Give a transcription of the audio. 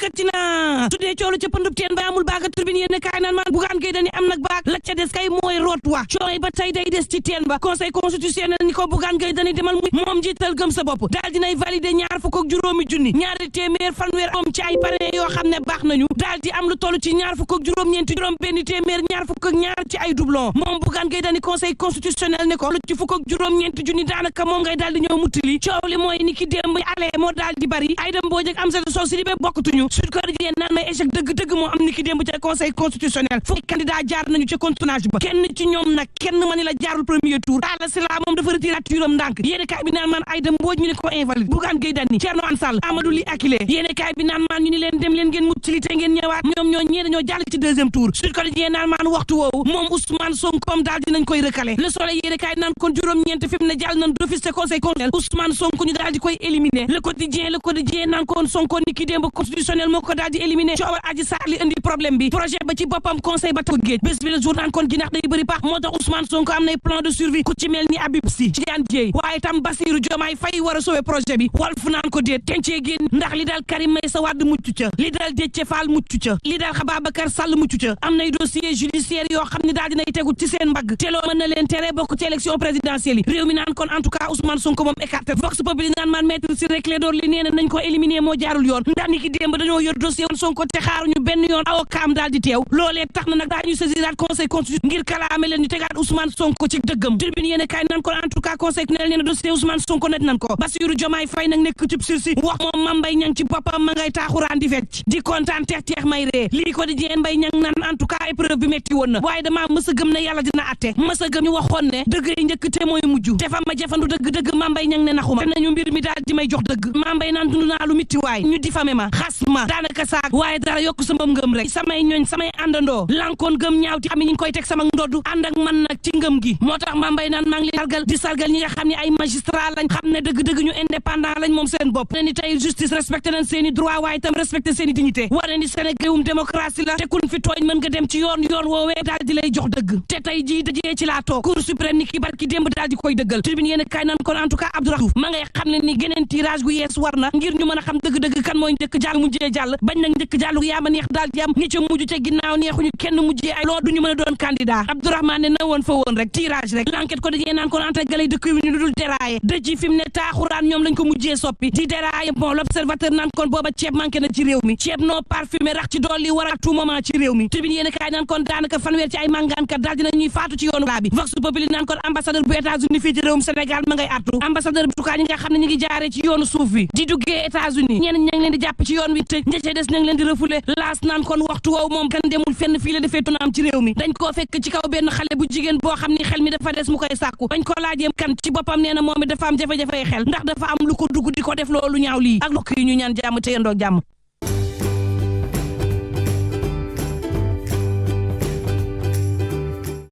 yëkkati na tuddee coolu ca pëndub teen ba amul baaga turbine yéen kaay naan maan Bougane Gueye Dany am nag baag la ca des kay mooy root wa cooy ba tey day des ci teen ba conseil constitutionnel ni ko Bougane Gueye Dany demal mu moom jiital gëm sa bopp daal dinay valider ñaar fukk ak juróomi junni ñaari téeméer fanweer moom ci ay parrain yoo xam ne baax nañu daal di am lu toll ci ñaar fukk ak juróom-ñeenti juróom benn téeméer ñaar fukk ak ñaar ci ay doublon moom Bougane Gueye Dany conseil constitutionnel ne ko lu ci fukk ak juróom-ñeenti junni daanaka moom ngay daal di ñëw muttali coow li mooy ni ki démb ale moo daal di bari Aïda Mbodj ak Amsatou Sow Sidibé bokkatuñu Sud Quotidien naan may échec dëgg-dëgg moo am ni ki démb ca conseil constitutionnel fukki candidat jaar nañu ca contournage ba kenn ci ñoom nag kenn ma ni la jaarul premier tour Talla Sylla moom dafa retiré am ndànk yéene kaay bi naan maan Aïda Mbodj ñu ne ko invalide Bougane Gueye Dany Thierno Alassane Sall Amadou Ly Akile yéene kaay bi naan maan ñu ni leen dem leen ngeen muccali te ngeen ñëwaat ñoom ñoo ñee dañoo jàll ci deuxième tour Sud Quotidien naan maan waxtu woowu moom Ousmane Sonko daal dinañ koy recalé Le Soleil yéene kaay naan kon juróom-ñeent fi mu ne jàll nañ d'office te conseil constitutionnel Ousmane Sonko ñu daal di koy éliminé Le Quotidien naan kon Sonko ni ki démb constitutionnel moo ko daal di éliminé coowal Adji Sarr li indi problème bi projet ba ci boppam conseil ba taw géej bés bi le jour naan kon jinax day bëri pax moo tax Ousmane Sonko am nay plan de survie ku ci mel ni Habib Sy Tidiane Dièye waaye tam Bassirou Diomaye Faye war a sauver projet bi Walf naan ko déet tencee génn ndax li daal Karim Meïssa Wade mucc ca li daal Déthié Fall mucc ca li daal Ababacar Sall mucc ca am nay dossier judiciaire yoo xam ne daal dinay tegu ci seen mbagg te loo mën na leen tere bokk ci élection présidentielle yi réew mi naan kon en tout cas Ousmane Sonko moom écarté Vox Populi naan man maître Ciré Clédor Ly nee na nañ ko éliminer moo jaarul yoon ndax ni ki démb dañoo yor dossier woon Sonko te xaaruñu benn yoon avocat am daal di teew loolee tax na nag daañu saisiraat conseil constitutionnel ngir kalaame leen ñu tegaat Ousmane Sonko ci dëggam tribune yéen kaay nan ko en tout cas conseil constitutionnel nee na dossier Ousmane Sonko net nan ko Bassirou Diomaye Faye nag nekk ci sursis wax moom Mame Mbaye Niang ci boppam ma ngay taaxuraan di fecc di kontaan teex may ree lii ko di jeen Mbaye Niang nan en tout cas épreuve bi metti woon na waaye damaa mës a gëm ne yàlla dina atte mës a gëm ñu waxoon ne dëgg yi njëkk te mooy mujj te fa ma jafandu dëgg Mame Mbaye Niang ne naxuma te nañu mbir mi daal di may jox dëgg Mame Mbaye naan dund naa lu mitti waay ñu diffamé ma xas ma daanaka saak waaye dara yokk sama ngëm rek samay ñooñ samay àndandoo lankoon gëm ñaaw ti xam ne ñu ngi koy teg sama ndoddu ànd ak man nag ci ngëm gi moo tax Mame Mbaye naan maa ngi leen sargal ñi nga xam ne ay magistrat lañ xam ne dëgg ñu indépendant lañ moom seen bopp ne ni tey justice respecté nañ seen i droit waaye itam respecté seen i dignité wane ni Sénégalum démocratie la te kun fi tooñ mën nga dem ci yoon woowee daal di lay jox dëgg te tey jii dajee ci laa toog cour suprême ni ki barki démb daal di koy dëggal tribune yéen kaay naan kon en tout cas Abdourahmane ma ngay xam ne ni geneen tirage gu yees war na ngir ñu mën a xam dëgg kan mooy njëkk jàll mujjee jàll bañ nag njëkk jàllu yaa ma neex daal di am ñi ca mujj ca ginnaaw neexuñu kenn mujjee ay loolu duñu mën a doon candidat Abdourahmane ne na woon fa woon rek tirage rek l'enquête ko dajee naan kon anta galay dëkk wi ñu dul déraillé dëj fi mu ne taaxuraan ñoom lañ ko mujjee soppi di déraillé bon l'observateur naan kon booba ceeb manqué na ci réew mi ceeb non parfumé rax ci dolli war a tout moment ci réew mi tribune yéen kaay naan kon daanaka fanweer ci ay màngaankat daal dina ñuy faatu ci yoonu laa bi Vox Populi naan kon ambassadeur bu États-Unis fii ci réewum Sénégal ma ngay artu ambassadeur bi tukaa ñi nga xam ne ñi ngi jaaree ci yoonu suuf bi di duggee États-Unis ñenn ña ngi leen di jàpp ci yoon wi tëj ña ca des ña ngi leen di refoulé laas naan kon waxtu woowu moom kan demul fenn fii la defee tunaam ci réew mi dañ koo fekk ci kaw benn xale bu jigéen boo xam ni xel mi dafa des mu koy sàkku bañ ko laajee kan ci boppam nee na moom it dafa am jafe-jafe xel ndax dafa am lu ko dugg di ko def loolu ñaaw lii ak lokk yi ñu ñaan jàmm te yendoog jàmm